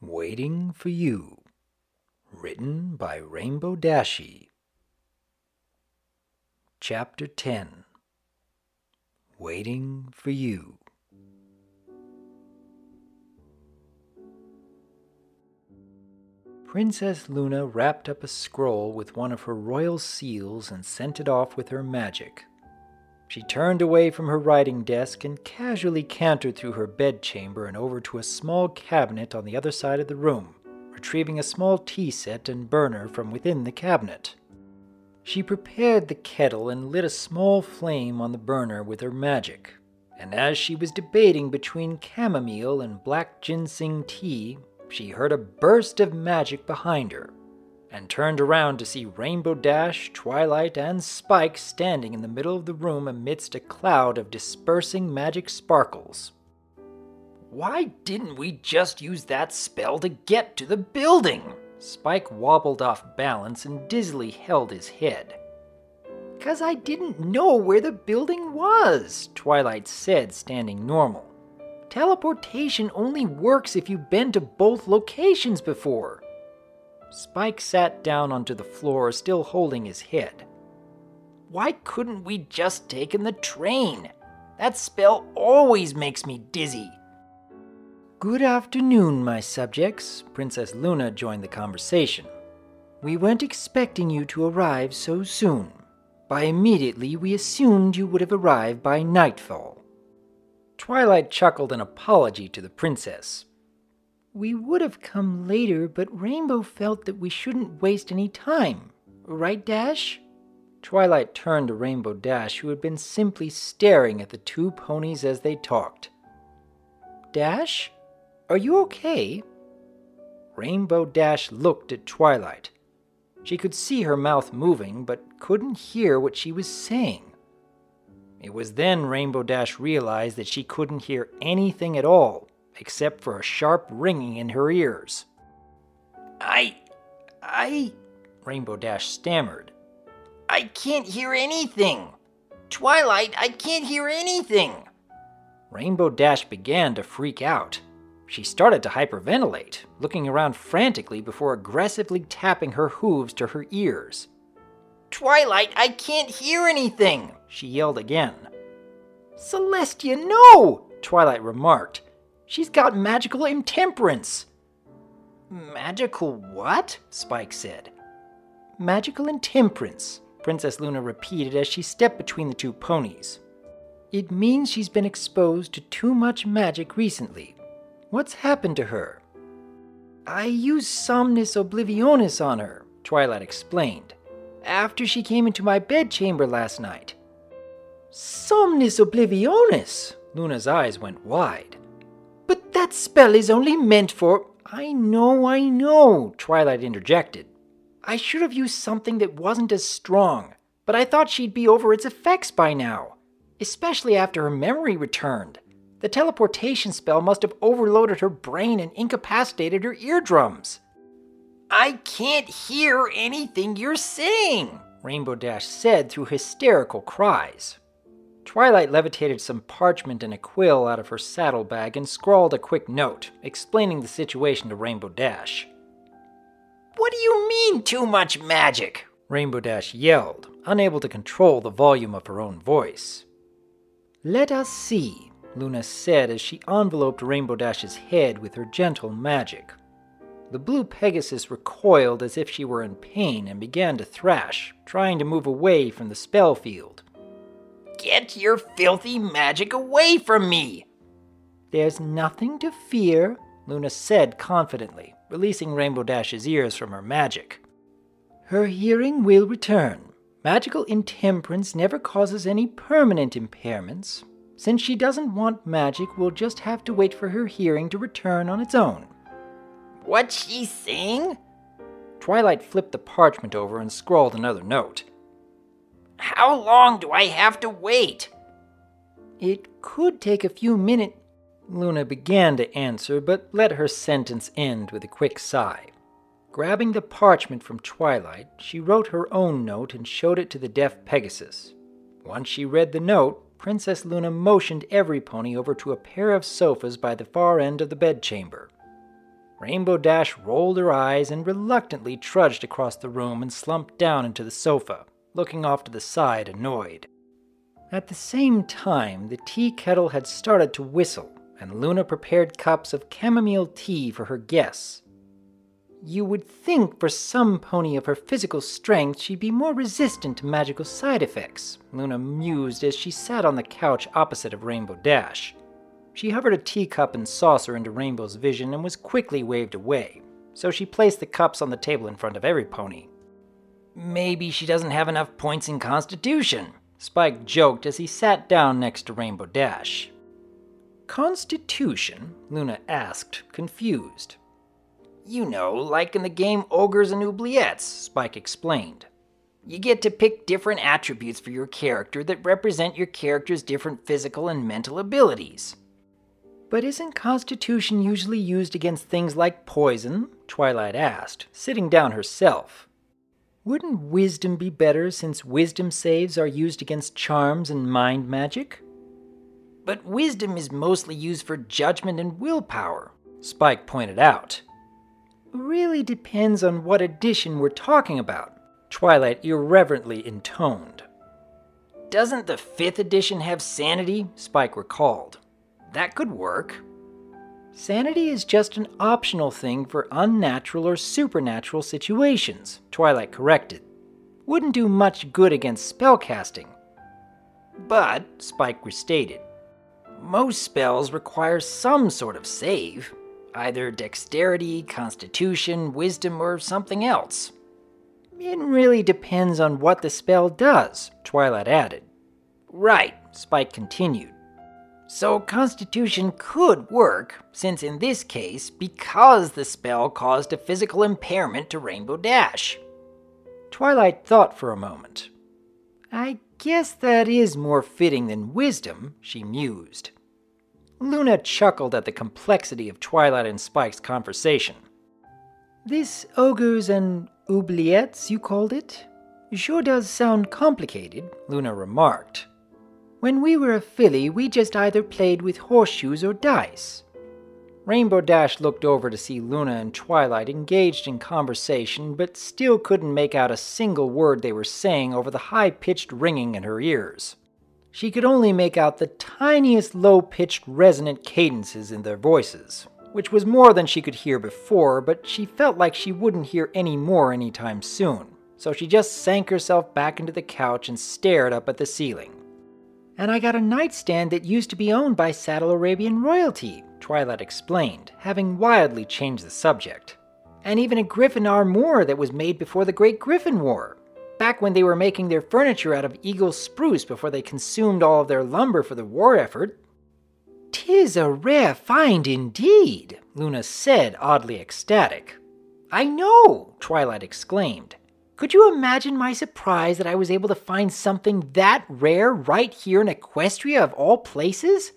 Waiting for You. Written by Rainbow Dashie. Chapter 10. Waiting for You. Princess Luna wrapped up a scroll with one of her royal seals and sent it off with her magic. She turned away from her writing desk and casually cantered through her bedchamber and over to a small cabinet on the other side of the room, retrieving a small tea set and burner from within the cabinet. She prepared the kettle and lit a small flame on the burner with her magic, and as she was debating between chamomile and black ginseng tea, she heard a burst of magic behind her, and turned around to see Rainbow Dash, Twilight, and Spike standing in the middle of the room amidst a cloud of dispersing magic sparkles. "Why didn't we just use that spell to get to the building?" Spike wobbled off balance and dizzily held his head. "'Cause I didn't know where the building was," Twilight said, standing normal. "Teleportation only works if you've been to both locations before." Spike sat down onto the floor, still holding his head. "Why couldn't we just taken the train? That spell always makes me dizzy." "Good afternoon, my subjects," Princess Luna joined the conversation. "We weren't expecting you to arrive so soon. By immediately, we assumed you would have arrived by nightfall." Twilight chuckled an apology to the princess. "We would have come later, but Rainbow felt that we shouldn't waste any time. Right, Dash?" Twilight turned to Rainbow Dash, who had been simply staring at the two ponies as they talked. "Dash, are you okay?" Rainbow Dash looked at Twilight. She could see her mouth moving, but couldn't hear what she was saying. It was then Rainbow Dash realized that she couldn't hear anything at all, except for a sharp ringing in her ears. I... Rainbow Dash stammered. "I can't hear anything! Twilight, I can't hear anything!" Rainbow Dash began to freak out. She started to hyperventilate, looking around frantically before aggressively tapping her hooves to her ears. "Twilight, I can't hear anything!" she yelled again. "Celestia, no!" Twilight remarked. "She's got magical intemperance." "Magical what?" Spike said. "Magical intemperance," Princess Luna repeated as she stepped between the two ponies. "It means she's been exposed to too much magic recently. What's happened to her?" "I used Somnis Oblivionis on her," Twilight explained, "after she came into my bedchamber last night." "Somnis Oblivionis?" Luna's eyes went wide. "But that spell is only meant for—" I know, Twilight interjected. "I should have used something that wasn't as strong, but I thought she'd be over its effects by now, especially after her memory returned. The teleportation spell must have overloaded her brain and incapacitated her eardrums." "I can't hear anything you're saying," Rainbow Dash said through hysterical cries. Twilight levitated some parchment and a quill out of her saddlebag and scrawled a quick note, explaining the situation to Rainbow Dash. "What do you mean, too much magic?" Rainbow Dash yelled, unable to control the volume of her own voice. "Let us see," Luna said as she enveloped Rainbow Dash's head with her gentle magic. The blue Pegasus recoiled as if she were in pain and began to thrash, trying to move away from the spell field. "Get your filthy magic away from me!" "There's nothing to fear," Luna said confidently, releasing Rainbow Dash's ears from her magic. "Her hearing will return. Magical intemperance never causes any permanent impairments. Since she doesn't want magic, we'll just have to wait for her hearing to return on its own." "What's she saying?" Twilight flipped the parchment over and scrawled another note. "How long do I have to wait?" "It could take a few minutes." Luna began to answer, but let her sentence end with a quick sigh. Grabbing the parchment from Twilight, she wrote her own note and showed it to the deaf Pegasus. Once she read the note, Princess Luna motioned every pony over to a pair of sofas by the far end of the bedchamber. Rainbow Dash rolled her eyes and reluctantly trudged across the room and slumped down into the sofa, looking off to the side, annoyed. At the same time, the tea kettle had started to whistle, and Luna prepared cups of chamomile tea for her guests. You would think for some pony of her physical strength she'd be more resistant to magical side effects, Luna mused as she sat on the couch opposite of Rainbow Dash. She hovered a teacup and saucer into Rainbow's vision and was quickly waved away, so she placed the cups on the table in front of every pony. Maybe she doesn't have enough points in Constitution, Spike joked as he sat down next to Rainbow Dash. Constitution? Luna asked, confused. You know, like in the game Ogres and Oubliettes, Spike explained. You get to pick different attributes for your character that represent your character's different physical and mental abilities. But isn't Constitution usually used against things like poison? Twilight asked, sitting down herself. Wouldn't Wisdom be better since Wisdom saves are used against charms and mind magic? But Wisdom is mostly used for judgment and willpower, Spike pointed out. Really depends on what edition we're talking about, Twilight irreverently intoned. Doesn't the 5th edition have sanity? Spike recalled. That could work. Sanity is just an optional thing for unnatural or supernatural situations, Twilight corrected. Wouldn't do much good against spellcasting. But, Spike restated, most spells require some sort of save, either dexterity, constitution, wisdom, or something else. It really depends on what the spell does, Twilight added. Right, Spike continued. So Constitution could work, since in this case, because the spell caused a physical impairment to Rainbow Dash. Twilight thought for a moment. I guess that is more fitting than Wisdom, she mused. Luna chuckled at the complexity of Twilight and Spike's conversation. This Ogres and Oubliettes, you called it? Sure does sound complicated, Luna remarked. When we were a filly, we just either played with horseshoes or dice. Rainbow Dash looked over to see Luna and Twilight engaged in conversation, but still couldn't make out a single word they were saying over the high-pitched ringing in her ears. She could only make out the tiniest low-pitched resonant cadences in their voices, which was more than she could hear before, but she felt like she wouldn't hear any more anytime soon, so she just sank herself back into the couch and stared up at the ceiling. And I got a nightstand that used to be owned by Saddle Arabian royalty, Twilight explained, having wildly changed the subject. And even a griffin armoire that was made before the Great Griffin War, back when they were making their furniture out of eagle spruce before they consumed all of their lumber for the war effort. 'Tis a rare find indeed, Luna said, oddly ecstatic. I know, Twilight exclaimed. Could you imagine my surprise that I was able to find something that rare right here in Equestria of all places?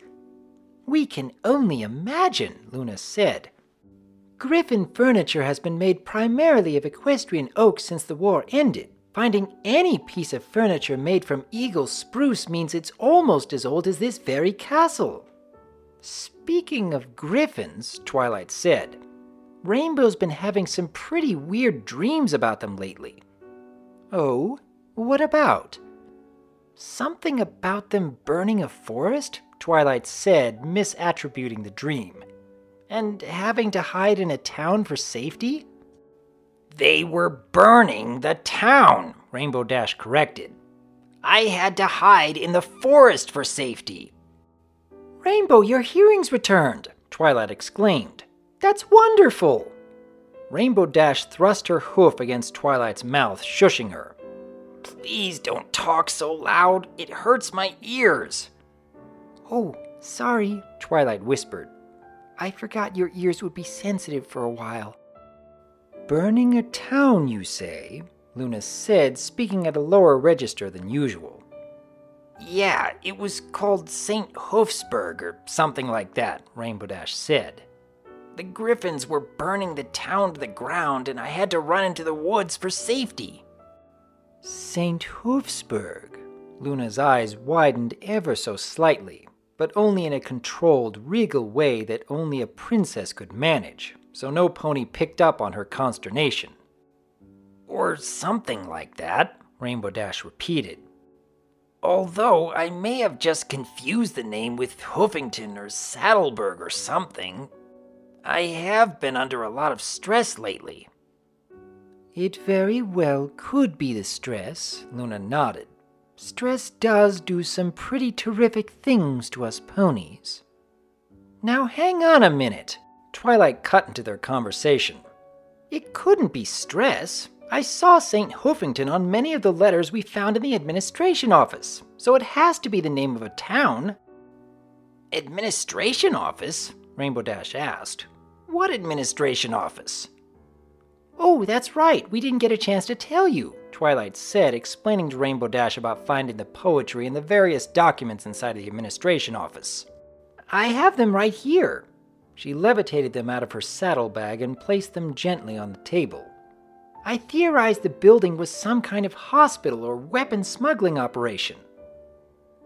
We can only imagine, Luna said. Griffin furniture has been made primarily of equestrian oak since the war ended. Finding any piece of furniture made from eagle spruce means it's almost as old as this very castle. Speaking of griffins, Twilight said, Rainbow's been having some pretty weird dreams about them lately. Oh, what about? Something about them burning a forest? Twilight said, misattributing the dream. And having to hide in a town for safety? They were burning the town, Rainbow Dash corrected. I had to hide in the forest for safety. Rainbow, your hearing's returned, Twilight exclaimed. That's wonderful! Rainbow Dash thrust her hoof against Twilight's mouth, shushing her. Please don't talk so loud. It hurts my ears. Oh, sorry, Twilight whispered. I forgot your ears would be sensitive for a while. Burning a town, you say? Luna said, speaking at a lower register than usual. Yeah, it was called St. Hoofsburg or something like that, Rainbow Dash said. The griffins were burning the town to the ground and I had to run into the woods for safety. St. Hoofsburg. Luna's eyes widened ever so slightly, but only in a controlled, regal way that only a princess could manage. so no pony picked up on her consternation. "Or something like that," Rainbow Dash repeated. "Although I may have just confused the name with Hoofington or Saddleburg or something. I have been under a lot of stress lately." "It very well could be the stress," Luna nodded. "Stress does do some pretty terrific things to us ponies." "Now hang on a minute," Twilight cut into their conversation. "It couldn't be stress. I saw St. Hoofington on many of the letters we found in the administration office, so it has to be the name of a town." "Administration office?" Rainbow Dash asked. "What administration office?" "Oh, that's right, we didn't get a chance to tell you," Twilight said, explaining to Rainbow Dash about finding the poetry and the various documents inside the administration office. "I have them right here." She levitated them out of her saddlebag and placed them gently on the table. "I theorized the building was some kind of hospital or weapon smuggling operation."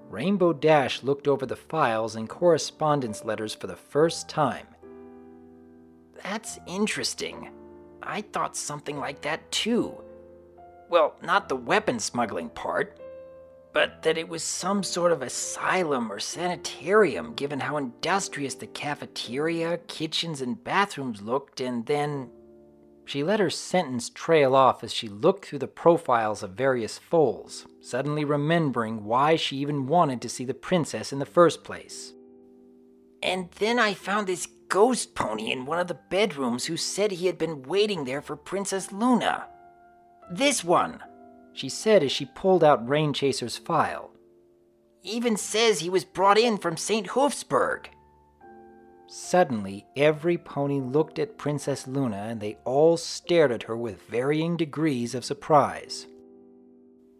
Rainbow Dash looked over the files and correspondence letters for the first time. "That's interesting. I thought something like that too. Well, not the weapon smuggling part, but that it was some sort of asylum or sanitarium given how industrious the cafeteria, kitchens, and bathrooms looked, and then..." She let her sentence trail off as she looked through the profiles of various foals, suddenly remembering why she even wanted to see the princess in the first place. "And then I found this ghost pony in one of the bedrooms who said he had been waiting there for Princess Luna. This one," she said as she pulled out Rain Chaser's file. "Even says he was brought in from St. Hoofsburg." Suddenly, every pony looked at Princess Luna and they all stared at her with varying degrees of surprise.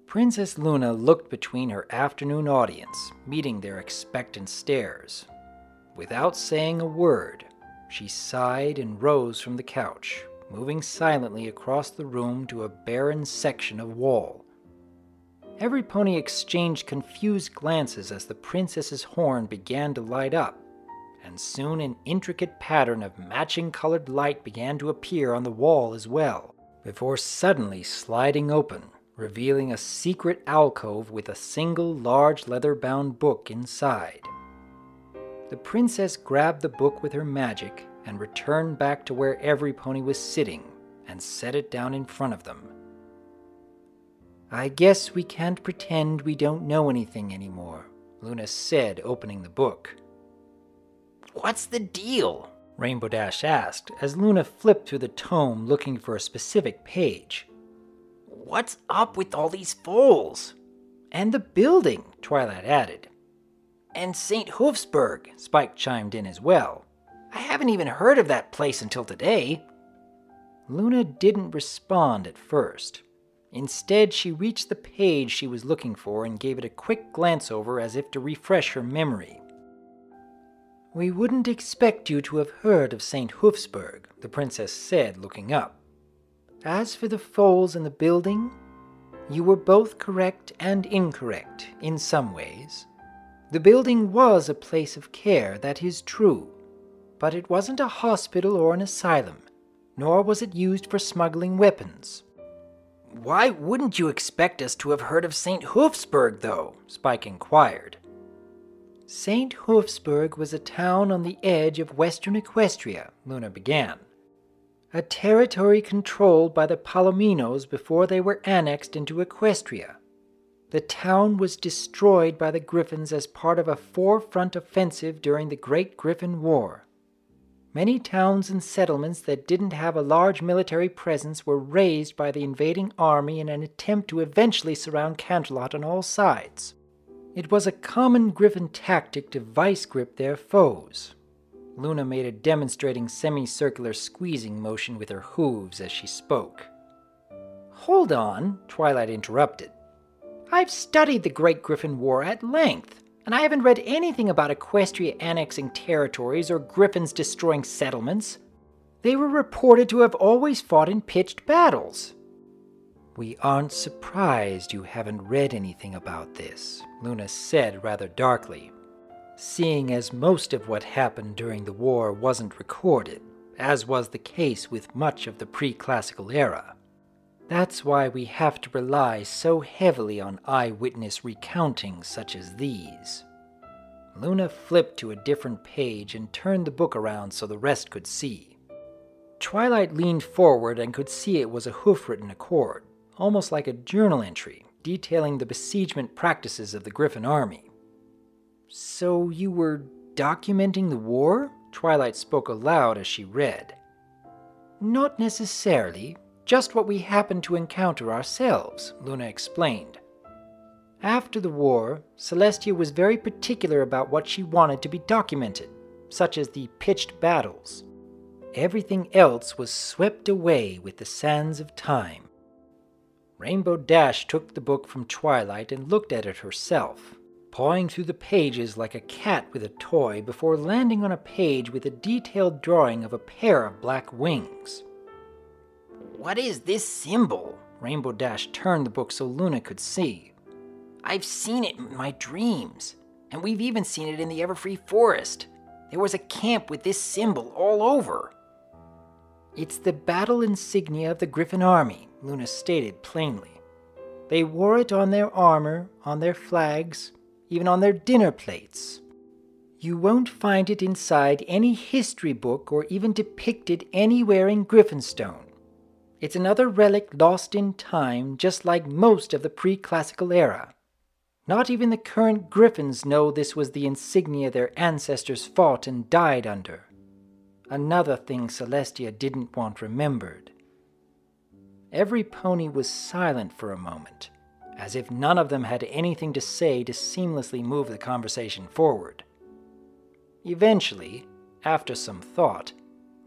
Princess Luna looked between her afternoon audience, meeting their expectant stares. Without saying a word, she sighed and rose from the couch, moving silently across the room to a barren section of wall. Every pony exchanged confused glances as the princess's horn began to light up, and soon an intricate pattern of matching colored light began to appear on the wall as well, before suddenly sliding open, revealing a secret alcove with a single large leather-bound book inside. The princess grabbed the book with her magic and returned back to where every pony was sitting and set it down in front of them. "I guess we can't pretend we don't know anything anymore," Luna said, opening the book. "What's the deal?" Rainbow Dash asked as Luna flipped through the tome looking for a specific page. "What's up with all these foals?" "And the building," Twilight added. "And St. Hoofsburg," Spike chimed in as well. "I haven't even heard of that place until today." Luna didn't respond at first. Instead, she reached the page she was looking for and gave it a quick glance over as if to refresh her memory. "We wouldn't expect you to have heard of St. Hoofsburg," the princess said, looking up. "As for the foals in the building, you were both correct and incorrect in some ways. The building was a place of care, that is true, but it wasn't a hospital or an asylum, nor was it used for smuggling weapons." "Why wouldn't you expect us to have heard of St. Hoofsburg, though?" Spike inquired. "St. Hoofsburg was a town on the edge of western Equestria," Luna began. "A territory controlled by the Palominos before they were annexed into Equestria. The town was destroyed by the Griffins as part of a four-front offensive during the Great Griffin War. Many towns and settlements that didn't have a large military presence were razed by the invading army in an attempt to eventually surround Canterlot on all sides. It was a common Griffin tactic to vice-grip their foes." Luna made a demonstrating semicircular squeezing motion with her hooves as she spoke. "Hold on," Twilight interrupted. "I've studied the Great Griffin War at length, and I haven't read anything about Equestria annexing territories or Griffins destroying settlements. They were reported to have always fought in pitched battles." "We aren't surprised you haven't read anything about this," Luna said rather darkly, "seeing as most of what happened during the war wasn't recorded. as was the case with much of the pre-classical era. That's why we have to rely so heavily on eyewitness recountings such as these. Luna flipped to a different page and turned the book around so the rest could see. Twilight leaned forward and could see it was a hoof-written accord, almost like a journal entry detailing the besiegement practices of the Griffin army. "So you were documenting the war?" Twilight spoke aloud as she read. "Not necessarily, just what we happened to encounter ourselves," Luna explained. "After the war, Celestia was very particular about what she wanted to be documented, such as the pitched battles. Everything else was swept away with the sands of time." Rainbow Dash took the book from Twilight and looked at it herself, pawing through the pages like a cat with a toy before landing on a page with a detailed drawing of a pair of black wings. "What is this symbol?" Rainbow Dash turned the book so Luna could see. "I've seen it in my dreams, and we've even seen it in the Everfree Forest. There was a camp with this symbol all over." "It's the battle insignia of the Griffin army," Luna stated plainly. "They wore it on their armor, on their flags, even on their dinner plates. You won't find it inside any history book or even depicted anywhere in Griffinstone. It's another relic lost in time, just like most of the pre-classical era. Not even the current Griffins know this was the insignia their ancestors fought and died under. Another thing Celestia didn't want remembered." Every pony was silent for a moment, as if none of them had anything to say to seamlessly move the conversation forward. Eventually, after some thought,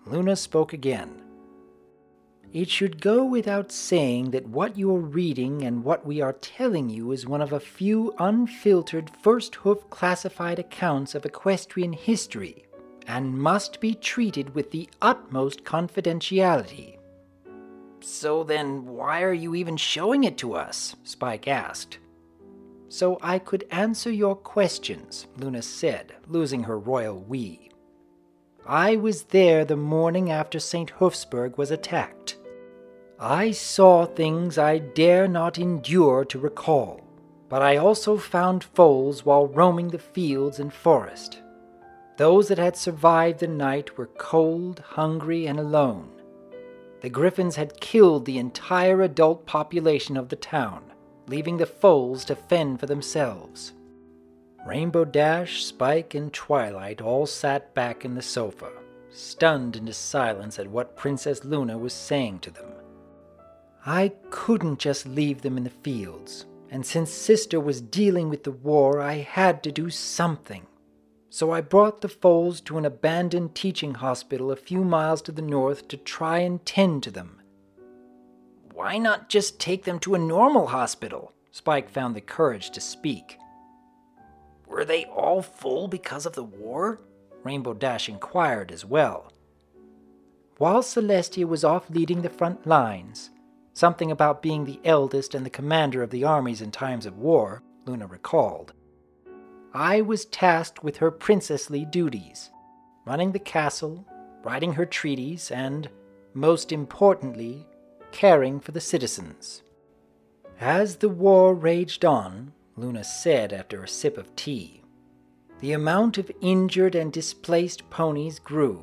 Luna spoke again. "It should go without saying that what you're reading and what we are telling you is one of a few unfiltered first-hoof classified accounts of equestrian history, and must be treated with the utmost confidentiality." "So then why are you even showing it to us?" Spike asked. "So I could answer your questions," Luna said, losing her royal we. "I was there the morning after St. Hoofsburg was attacked. I saw things I dare not endure to recall, but I also found foals while roaming the fields and forest. Those that had survived the night were cold, hungry, and alone. The Griffins had killed the entire adult population of the town, leaving the foals to fend for themselves." Rainbow Dash, Spike, and Twilight all sat back in the sofa, stunned into silence at what Princess Luna was saying to them. "I couldn't just leave them in the fields, and since Sister was dealing with the war, I had to do something. So I brought the foals to an abandoned teaching hospital a few miles to the north to try and tend to them." "Why not just take them to a normal hospital?" Spike found the courage to speak. "Were they all full because of the war?" Rainbow Dash inquired as well. "While Celestia was off leading the front lines, something about being the eldest and the commander of the armies in times of war," Luna recalled, "I was tasked with her princessly duties, running the castle, writing her treaties, and, most importantly, caring for the citizens. As the war raged on," Luna said after a sip of tea, "the amount of injured and displaced ponies grew.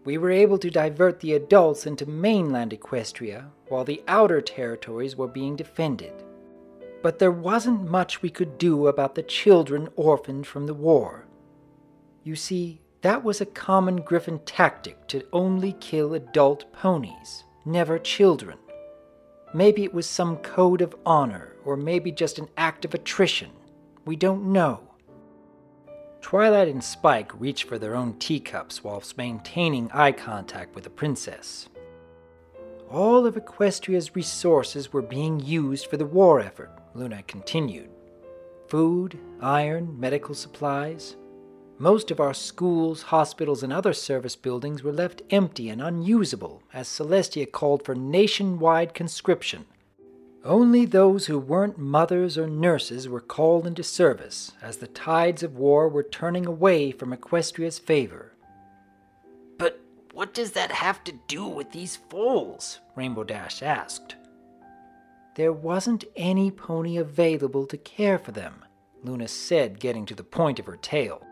We were able to divert the adults into mainland Equestria, while the outer territories were being defended. But there wasn't much we could do about the children orphaned from the war. You see, that was a common Griffin tactic to only kill adult ponies, never children. Maybe it was some code of honor, or maybe just an act of attrition. We don't know." Twilight and Spike reached for their own teacups whilst maintaining eye contact with the princess. "All of Equestria's resources were being used for the war effort," Luna continued. "Food, iron, medical supplies. Most of our schools, hospitals, and other service buildings were left empty and unusable as Celestia called for nationwide conscription. Only those who weren't mothers or nurses were called into service, as the tides of war were turning away from Equestria's favor." "But What does that have to do with these foals? Rainbow Dash asked. There wasn't any pony available to care for them, Luna said, getting to the point of her tale.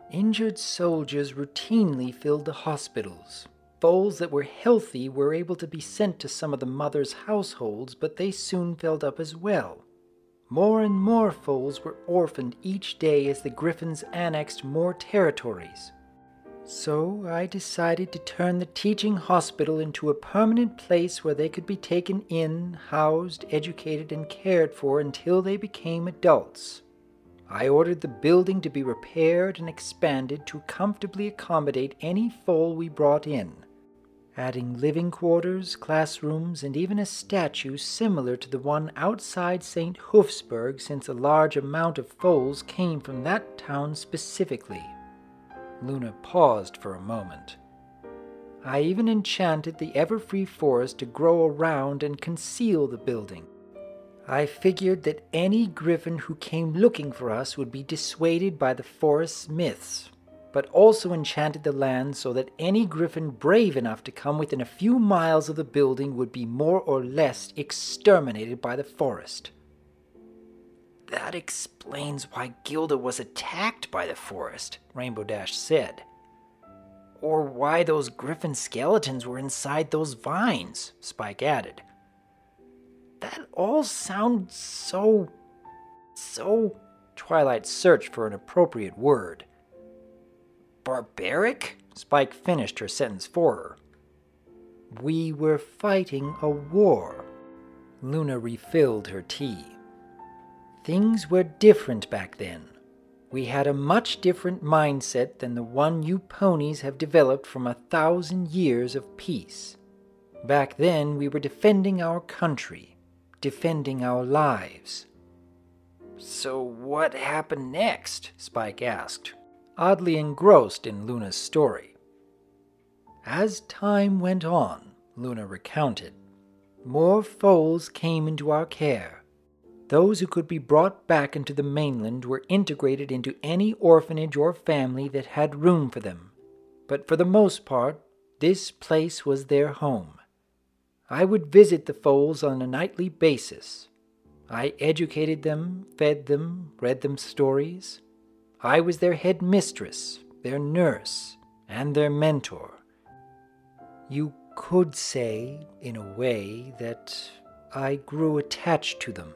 Injured soldiers routinely filled the hospitals. Foals that were healthy were able to be sent to some of the mothers' households, but they soon filled up as well. More and more foals were orphaned each day as the Griffins annexed more territories. So I decided to turn the teaching hospital into a permanent place where they could be taken in, housed, educated, and cared for until they became adults. I ordered the building to be repaired and expanded to comfortably accommodate any foal we brought in, adding living quarters, classrooms, and even a statue similar to the one outside St. Hoofsburg, since a large amount of foals came from that town specifically. Luna paused for a moment. I even enchanted the everfree forest to grow around and conceal the building. I figured that any griffin who came looking for us would be dissuaded by the forest's myths, but also enchanted the land so that any griffin brave enough to come within a few miles of the building would be more or less exterminated by the forest. That explains why Gilda was attacked by the forest, Rainbow Dash said. Or why those griffin skeletons were inside those vines, Spike added. That all sounds so... Twilight searched for an appropriate word. Barbaric? Spike finished her sentence for her. We were fighting a war. Luna refilled her tea. Things were different back then. We had a much different mindset than the one you ponies have developed from 1,000 years of peace. Back then, we were defending our country, defending our lives. So what happened next? Spike asked, oddly engrossed in Luna's story. As time went on, Luna recounted, more foals came into our care. Those who could be brought back into the mainland were integrated into any orphanage or family that had room for them. But for the most part, this place was their home. I would visit the foals on a nightly basis. I educated them, fed them, read them stories. I was their head mistress, their nurse, and their mentor. You could say, in a way, that I grew attached to them.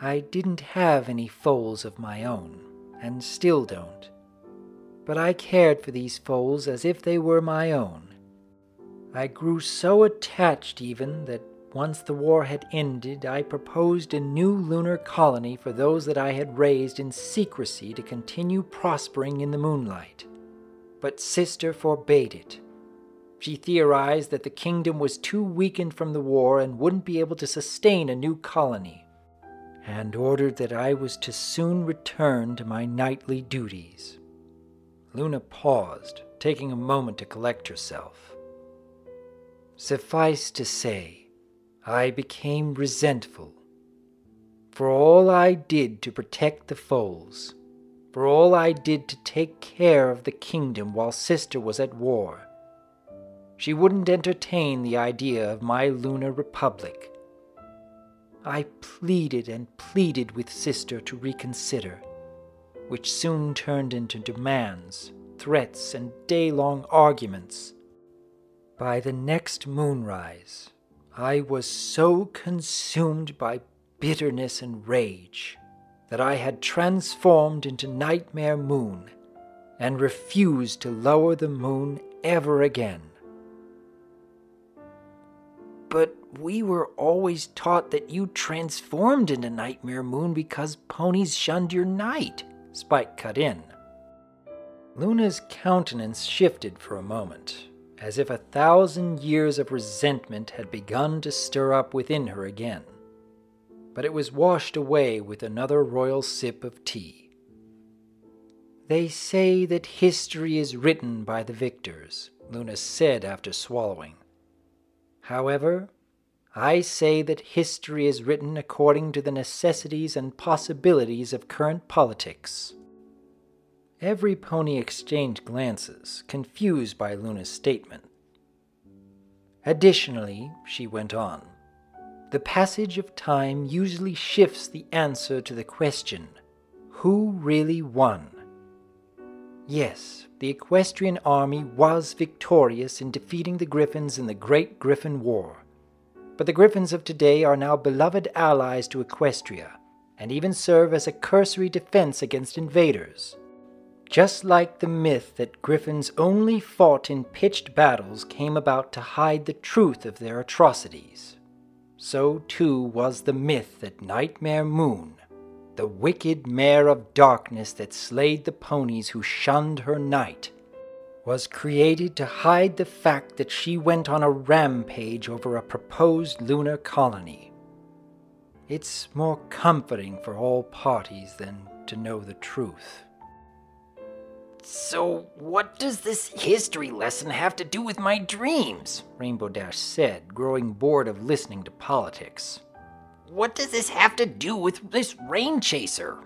I didn't have any foals of my own, and still don't. But I cared for these foals as if they were my own. I grew so attached even that once the war had ended, I proposed a new lunar colony for those that I had raised in secrecy to continue prospering in the moonlight. But Sister forbade it. She theorized that the kingdom was too weakened from the war and wouldn't be able to sustain a new colony, and ordered that I was to soon return to my nightly duties. Luna paused, taking a moment to collect herself. Suffice to say, I became resentful. For all I did to protect the foals, for all I did to take care of the kingdom while Sister was at war. She wouldn't entertain the idea of my lunar republic. I pleaded and pleaded with Sister to reconsider, which soon turned into demands, threats, and day-long arguments. By the next moonrise, I was so consumed by bitterness and rage that I had transformed into Nightmare Moon and refused to lower the moon ever again. But we were always taught that you transformed into Nightmare Moon because ponies shunned your night, Spike cut in. Luna's countenance shifted for a moment, as if 1,000 years of resentment had begun to stir up within her again. But it was washed away with another royal sip of tea. They say that history is written by the victors, Luna said after swallowing. However, I say that history is written according to the necessities and possibilities of current politics. Every pony exchanged glances, confused by Luna's statement. Additionally, she went on, the passage of time usually shifts the answer to the question, who really won? Yes, the equestrian army was victorious in defeating the Griffins in the Great Griffin War. But the Griffins of today are now beloved allies to Equestria, and even serve as a cursory defense against invaders. Just like the myth that Griffins only fought in pitched battles came about to hide the truth of their atrocities, so too was the myth that Nightmare Moon, the wicked mare of darkness that slayed the ponies who shunned her night, was created to hide the fact that she went on a rampage over a proposed lunar colony. It's more comforting for all parties than to know the truth. So what does this history lesson have to do with my dreams? Rainbow Dash said, growing bored of listening to politics. What does this have to do with this rain chaser?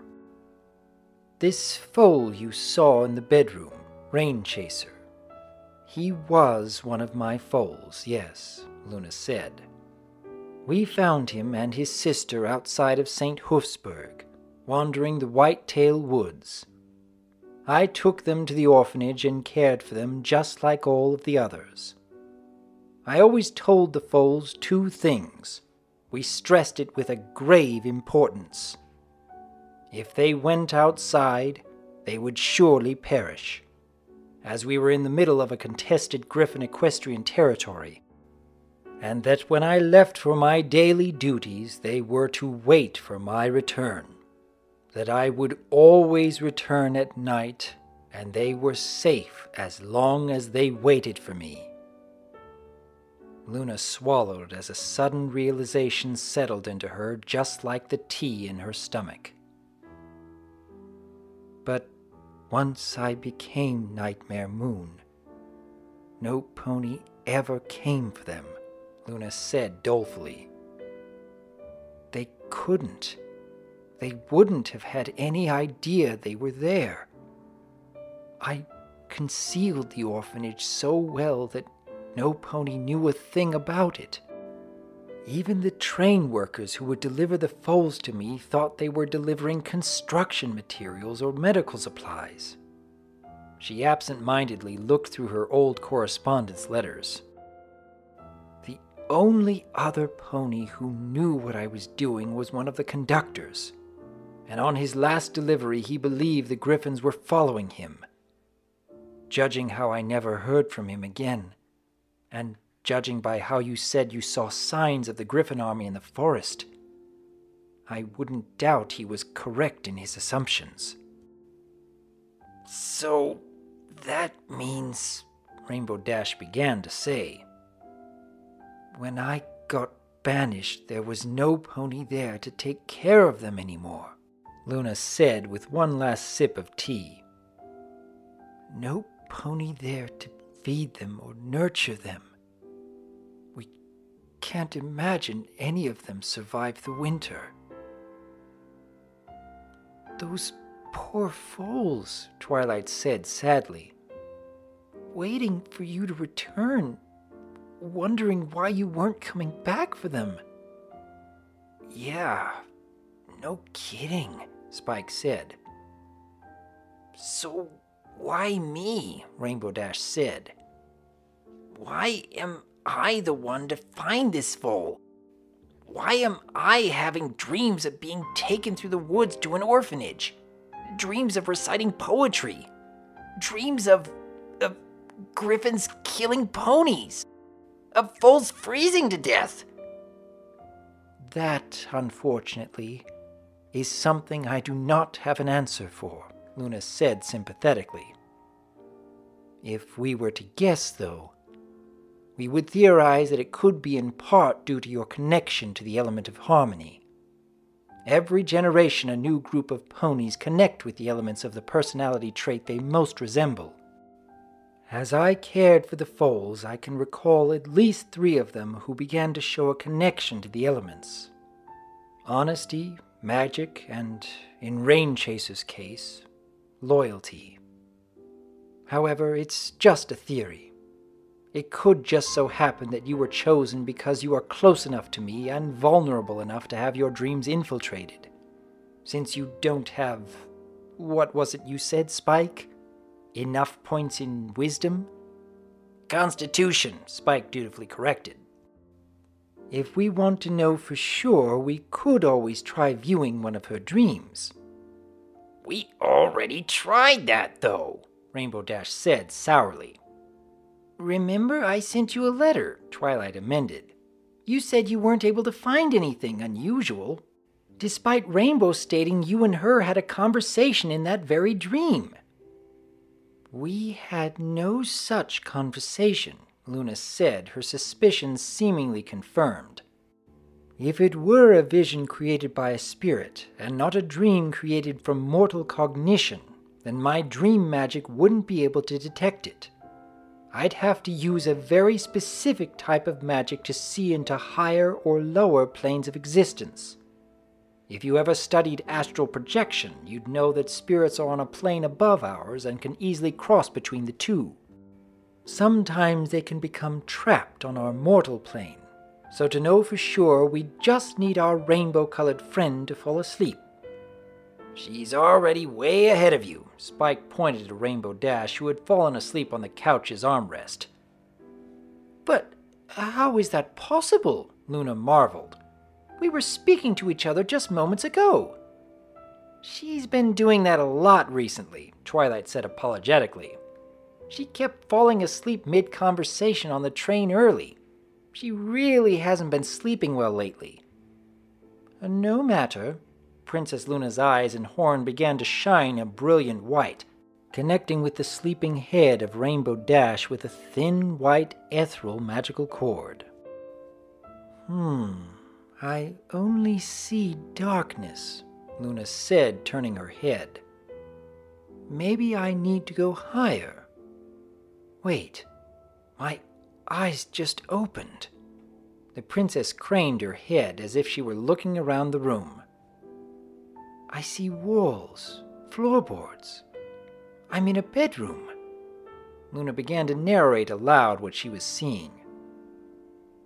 This foal you saw in the bedroom, Rain Chaser. He was one of my foals, yes, Luna said. We found him and his sister outside of St. Hoofsburg, wandering the Whitetail Woods. I took them to the orphanage and cared for them just like all of the others. I always told the foals two things. We stressed it with a grave importance. If they went outside, they would surely perish, as we were in the middle of a contested Griffin equestrian territory, and that when I left for my daily duties, they were to wait for my return, that I would always return at night, and they were safe as long as they waited for me. Luna swallowed as a sudden realization settled into her, just like the tea in her stomach. But once I became Nightmare Moon, no pony ever came for them, Luna said dolefully. They couldn't. They wouldn't have had any idea they were there. I concealed the orphanage so well that no pony knew a thing about it. Even the train workers who would deliver the foals to me thought they were delivering construction materials or medical supplies. She absent-mindedly looked through her old correspondence letters. The only other pony who knew what I was doing was one of the conductors, and on his last delivery he believed the Griffins were following him. Judging how I never heard from him again, and judging by how you said you saw signs of the Griffin army in the forest, I wouldn't doubt he was correct in his assumptions. So that means, Rainbow Dash began to say. When I got banished, there was no pony there to take care of them anymore, Luna said with one last sip of tea. No pony there to feed them or nurture them. We can't imagine any of them survived the winter. Those poor foals, Twilight said sadly, waiting for you to return, wondering why you weren't coming back for them. Yeah, no kidding, Spike said. So why me? Rainbow Dash said. Why am I the one to find this foal? Why am I having dreams of being taken through the woods to an orphanage? Dreams of reciting poetry? Dreams of griffins killing ponies? Of foals freezing to death? That, unfortunately, is something I do not have an answer for, Luna said sympathetically. If we were to guess, though, we would theorize that it could be in part due to your connection to the element of harmony. Every generation a new group of ponies connect with the elements of the personality trait they most resemble. As I cared for the foals, I can recall at least 3 of them who began to show a connection to the elements. Honesty, magic, and, in Rain Chaser's case, loyalty. However, it's just a theory. It could just so happen that you were chosen because you are close enough to me and vulnerable enough to have your dreams infiltrated. Since you don't have, what was it you said, Spike? Enough points in wisdom? Constitution, Spike dutifully corrected. If we want to know for sure, we could always try viewing one of her dreams. We already tried that, though, Rainbow Dash said sourly. Remember, I sent you a letter, Twilight amended. You said you weren't able to find anything unusual, despite Rainbow stating you and her had a conversation in that very dream. We had no such conversation, Luna said, her suspicions seemingly confirmed. If it were a vision created by a spirit, and not a dream created from mortal cognition, then my dream magic wouldn't be able to detect it. I'd have to use a very specific type of magic to see into higher or lower planes of existence. If you ever studied astral projection, you'd know that spirits are on a plane above ours and can easily cross between the two. Sometimes they can become trapped on our mortal plane, so to know for sure we just need our rainbow-colored friend to fall asleep. She's already way ahead of you, Spike pointed at Rainbow Dash, who had fallen asleep on the couch's armrest. But how is that possible? Luna marveled. We were speaking to each other just moments ago. She's been doing that a lot recently, Twilight said apologetically. She kept falling asleep mid-conversation on the train early. She really hasn't been sleeping well lately. No matter. Princess Luna's eyes and horn began to shine a brilliant white, connecting with the sleeping head of Rainbow Dash with a thin, white, ethereal magical cord. I only see darkness, Luna said, turning her head. Maybe I need to go higher. Wait, my eyes just opened. The princess craned her head as if she were looking around the room. I see walls, floorboards. I'm in a bedroom. Luna began to narrate aloud what she was seeing.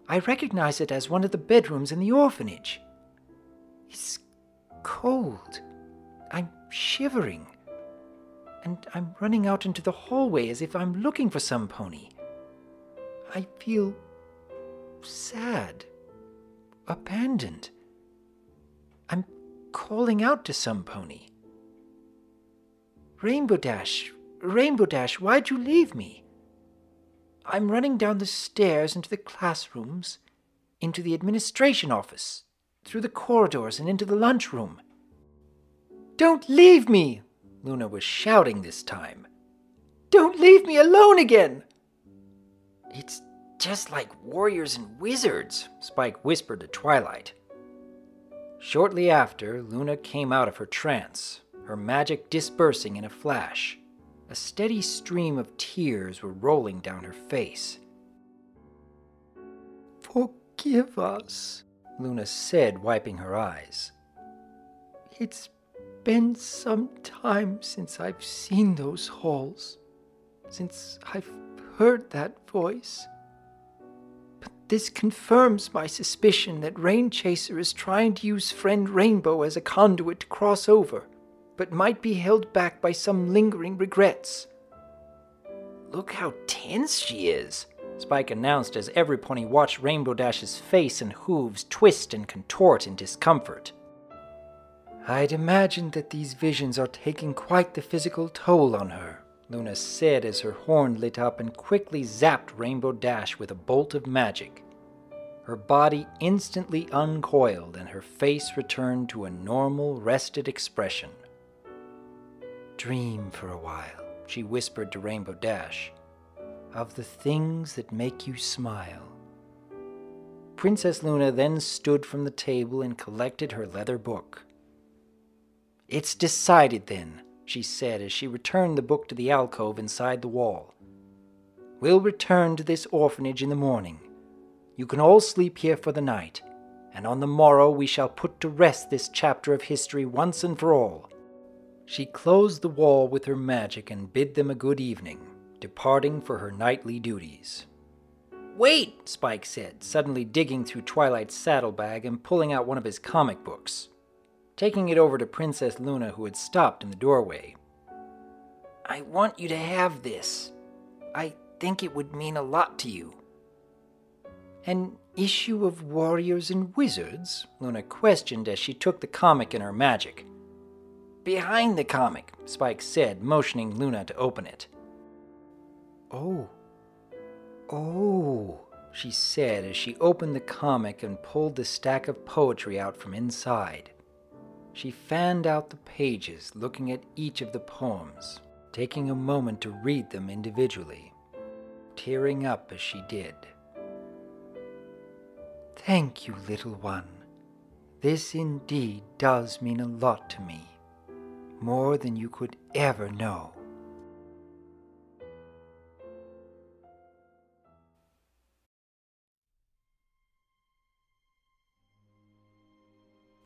I recognize it as one of the bedrooms in the orphanage. It's cold. I'm shivering. And I'm running out into the hallway as if I'm looking for somepony. I feel sad, abandoned. I'm calling out to somepony. Rainbow Dash, why'd you leave me? I'm running down the stairs into the classrooms, into the administration office, through the corridors and into the lunchroom. Don't leave me! Luna was shouting this time. Don't leave me alone again! It's just like warriors and wizards, Spike whispered to Twilight. Shortly after, Luna came out of her trance, her magic dispersing in a flash. A steady stream of tears were rolling down her face. Forgive us, Luna said, wiping her eyes. It's been some time since I've seen those halls, since I've heard that voice. But this confirms my suspicion that Rainchaser is trying to use Friend Rainbow as a conduit to cross over, but might be held back by some lingering regrets. Look how tense she is, Spike announced as every pony watched Rainbow Dash's face and hooves twist and contort in discomfort. I'd imagine that these visions are taking quite the physical toll on her, Luna said as her horn lit up and quickly zapped Rainbow Dash with a bolt of magic. Her body instantly uncoiled and her face returned to a normal, rested expression. Dream for a while, she whispered to Rainbow Dash, of the things that make you smile. Princess Luna then stood from the table and collected her leather book. It's decided then, she said as she returned the book to the alcove inside the wall. We'll return to this orphanage in the morning. You can all sleep here for the night, and on the morrow we shall put to rest this chapter of history once and for all. She closed the wall with her magic and bid them a good evening. departing for her nightly duties. "Wait," Spike said, suddenly digging through Twilight's saddlebag and pulling out one of his comic books, taking it over to Princess Luna, who had stopped in the doorway. "I want you to have this. I think it would mean a lot to you." "An issue of Warriors and Wizards?" Luna questioned as she took the comic in her magic. "Behind the comic," Spike said, motioning Luna to open it. Oh, she said as she opened the comic and pulled the stack of poetry out from inside. She fanned out the pages, looking at each of the poems, taking a moment to read them individually, tearing up as she did. "Thank you, little one. This indeed does mean a lot to me, more than you could ever know."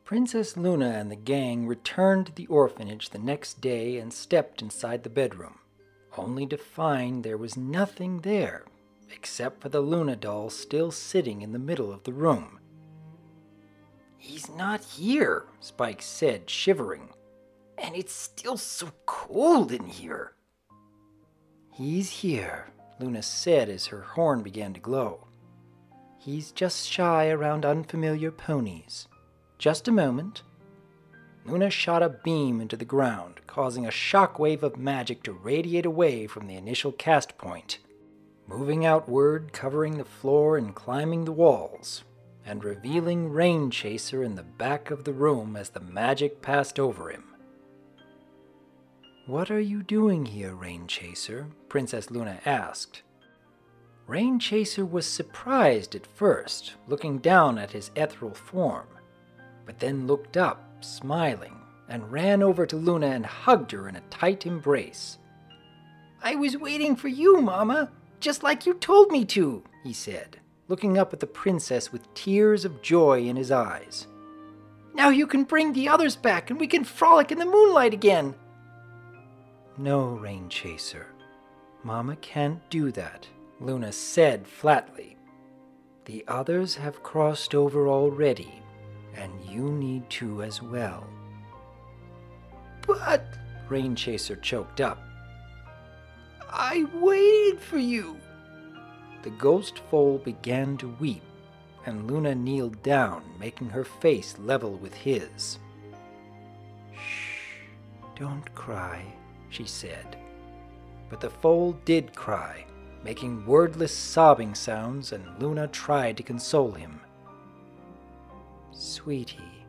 Princess Luna and the gang returned to the orphanage the next day and stepped inside the bedroom, only to find there was nothing there, except for the Luna doll still sitting in the middle of the room. "He's not here," Spike said, shivering. "And it's still so cold in here." "He's here," Luna said as her horn began to glow. "He's just shy around unfamiliar ponies. Just a moment." Luna shot a beam into the ground, causing a shockwave of magic to radiate away from the initial cast point, moving outward, covering the floor and climbing the walls, and revealing Rain Chaser in the back of the room as the magic passed over him. "What are you doing here, Rain Chaser?" Princess Luna asked. Rain Chaser was surprised at first, looking down at his ethereal form, but then looked up, smiling, and ran over to Luna and hugged her in a tight embrace. "I was waiting for you, Mama, just like you told me to," he said, looking up at the princess with tears of joy in his eyes. "Now you can bring the others back and we can frolic in the moonlight again." "No, Rain Chaser, Mama can't do that," Luna said flatly. "The others have crossed over already, and you need to as well." "But," Rain Chaser choked up, "I waited for you." The ghost foal began to weep, and Luna kneeled down, making her face level with his. "Shh, don't cry," she said. But the foal did cry, making wordless sobbing sounds, and Luna tried to console him. "Sweetie,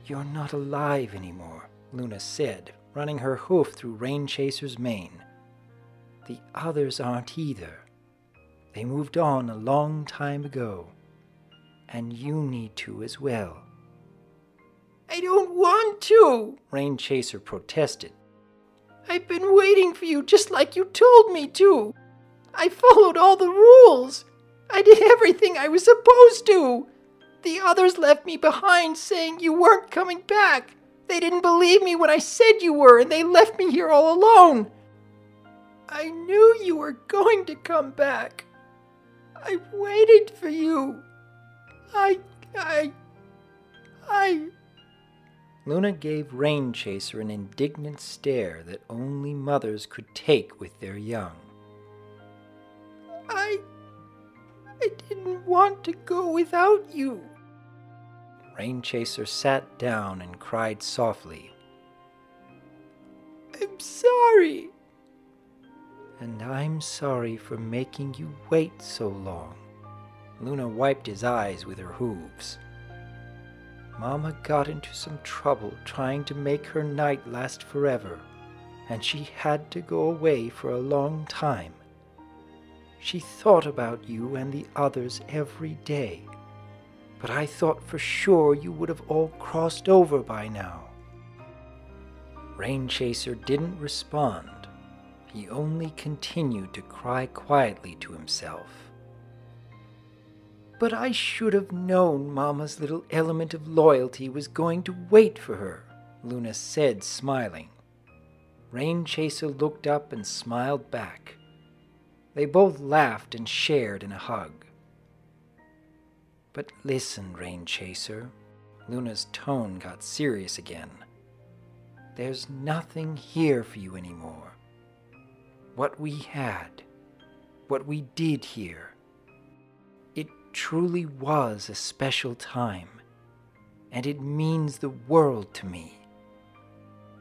you're not alive anymore," Luna said, running her hoof through Rain Chaser's mane. "The others aren't either. They moved on a long time ago, and you need to as well." "I don't want to," Rain Chaser protested. "I've been waiting for you just like you told me to. I followed all the rules. I did everything I was supposed to. The others left me behind saying you weren't coming back. They didn't believe me when I said you were, and they left me here all alone. I knew you were going to come back. I waited for you. I... Luna gave Rain Chaser an indignant stare that only mothers could take with their young. I didn't want to go without you." Rain Chaser sat down and cried softly. "I'm sorry." "And I'm sorry for making you wait so long." Luna wiped his eyes with her hooves. "Mama got into some trouble trying to make her night last forever, and she had to go away for a long time. She thought about you and the others every day, but I thought for sure you would have all crossed over by now." Rain Chaser didn't respond. He only continued to cry quietly to himself. "But I should have known Mama's little element of loyalty was going to wait for her," Luna said, smiling. Rain Chaser looked up and smiled back, They both laughed and shared in a hug. But listen, Rain Chaser. Luna's tone got serious again. There's nothing here for you anymore. What we had, what we did here, it truly was a special time, and it means the world to me.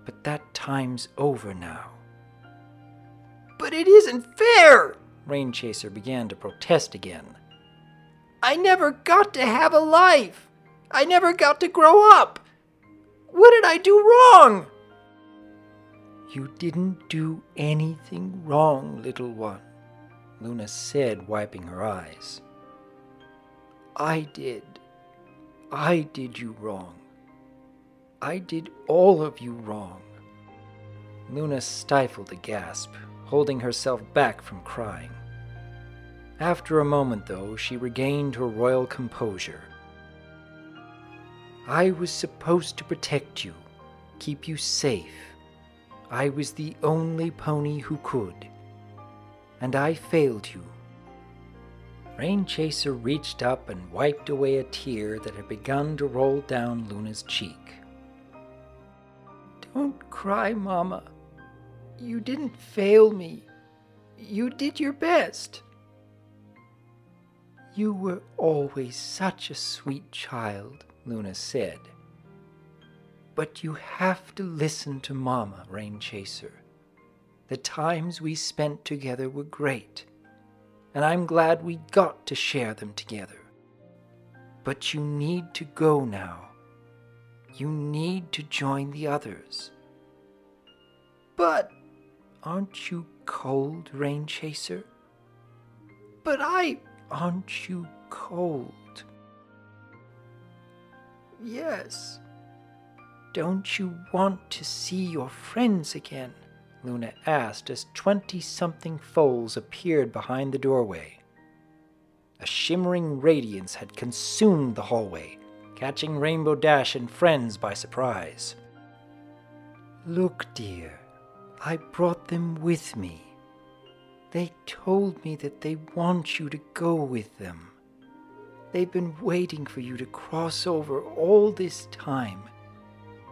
But that time's over now. But it isn't fair! Rain Chaser began to protest again. I never got to have a life! I never got to grow up! What did I do wrong? You didn't do anything wrong, little one, Luna said, wiping her eyes. I did. I did you wrong. I did all of you wrong. Luna stifled a gasp, holding herself back from crying. After a moment, though, she regained her royal composure. I was supposed to protect you, keep you safe. I was the only pony who could, and I failed you. Rain Chaser reached up and wiped away a tear that had begun to roll down Luna's cheek. Don't cry, Mama. You didn't fail me. You did your best. You were always such a sweet child, Luna said. But you have to listen to Mama, Rain Chaser. The times we spent together were great, and I'm glad we got to share them together. But you need to go now. You need to join the others. But aren't you cold, Rain Chaser? But Aren't you cold? Yes. Don't you want to see your friends again? Luna asked as 20-something foals appeared behind the doorway. A shimmering radiance had consumed the hallway, catching Rainbow Dash and friends by surprise. Look, dear, I brought them with me. They told me that they want you to go with them. They've been waiting for you to cross over all this time.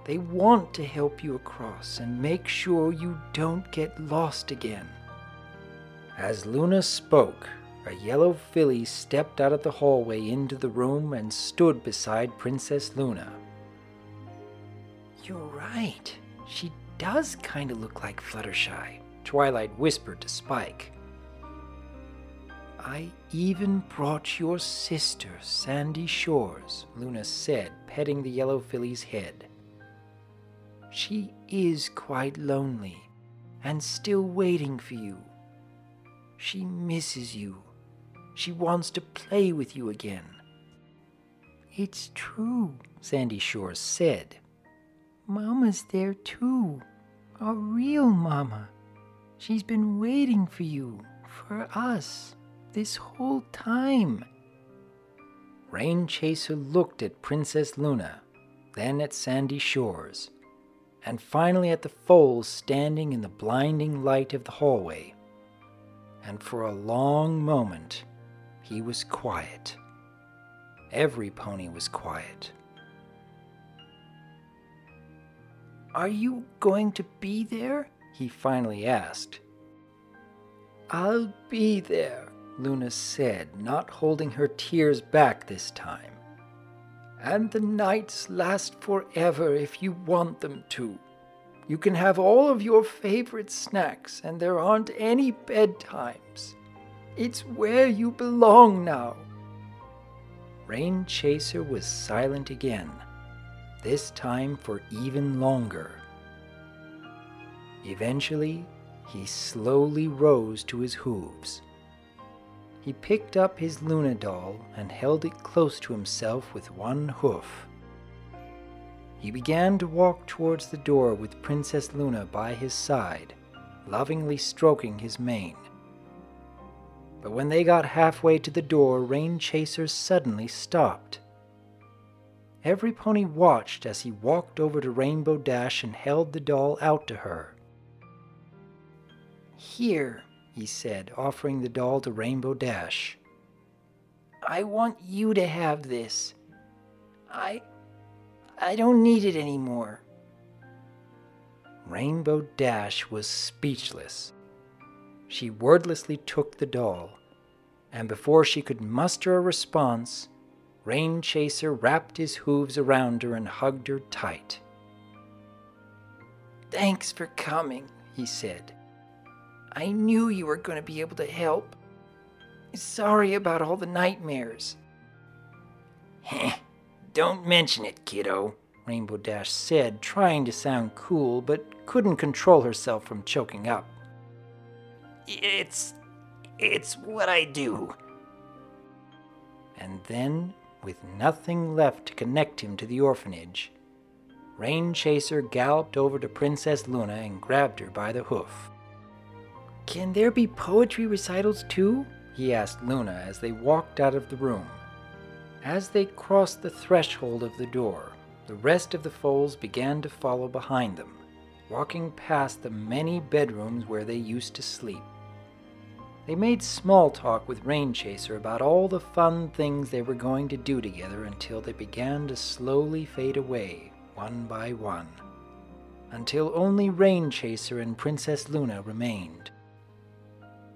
They want to help you across and make sure you don't get lost again. As Luna spoke, a yellow filly stepped out of the hallway into the room and stood beside Princess Luna. You're right. She does kind of look like Fluttershy, Twilight whispered to Spike. I even brought your sister, Sandy Shores, Luna said, petting the yellow filly's head. She is quite lonely and still waiting for you. She misses you. She wants to play with you again. It's true, Sandy Shores said. Mama's there too. A real Mama. She's been waiting for you, for us, this whole time. Rain Chaser looked at Princess Luna, then at Sandy Shores, and finally at the foals standing in the blinding light of the hallway. And for a long moment, he was quiet. Every pony was quiet. Are you going to be there? He finally asked. I'll be there, Luna said, not holding her tears back this time. And the nights last forever if you want them to. You can have all of your favorite snacks, and there aren't any bedtimes. It's where you belong now. Rain Chaser was silent again, this time for even longer. Eventually, he slowly rose to his hooves. He picked up his Luna doll and held it close to himself with one hoof. He began to walk towards the door with Princess Luna by his side, lovingly stroking his mane. But when they got halfway to the door, Rain Chaser suddenly stopped. Every pony watched as he walked over to Rainbow Dash and held the doll out to her. Here, he said, offering the doll to Rainbow Dash. I want you to have this. I don't need it anymore. Rainbow Dash was speechless. She wordlessly took the doll, and before she could muster a response, Rain Chaser wrapped his hooves around her and hugged her tight. Thanks for coming, he said. I knew you were going to be able to help. Sorry about all the nightmares. Heh, don't mention it, kiddo, Rainbow Dash said, trying to sound cool, but couldn't control herself from choking up. It's what I do. And then, with nothing left to connect him to the orphanage, Rain Chaser galloped over to Princess Luna and grabbed her by the hoof. Can there be poetry recitals too? He asked Luna as they walked out of the room. As they crossed the threshold of the door, the rest of the foals began to follow behind them, walking past the many bedrooms where they used to sleep. They made small talk with Rain Chaser about all the fun things they were going to do together until they began to slowly fade away, one by one, until only Rain Chaser and Princess Luna remained.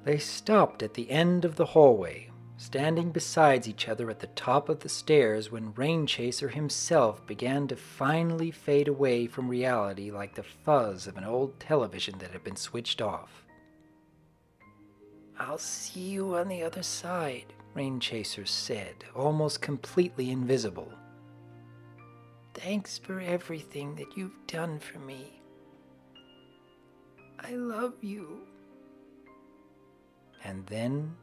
They stopped at the end of the hallway, standing beside each other at the top of the stairs when Rain Chaser himself began to finally fade away from reality like the fuzz of an old television that had been switched off. I'll see you on the other side, Rain Chaser said, almost completely invisible. Thanks for everything that you've done for me. I love you. And then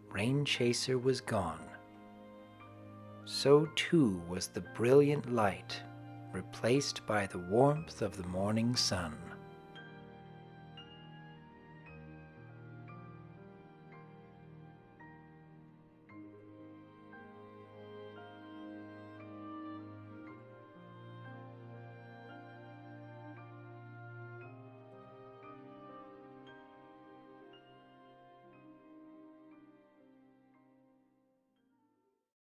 Rain Chaser was gone. So too was the brilliant light, replaced by the warmth of the morning sun.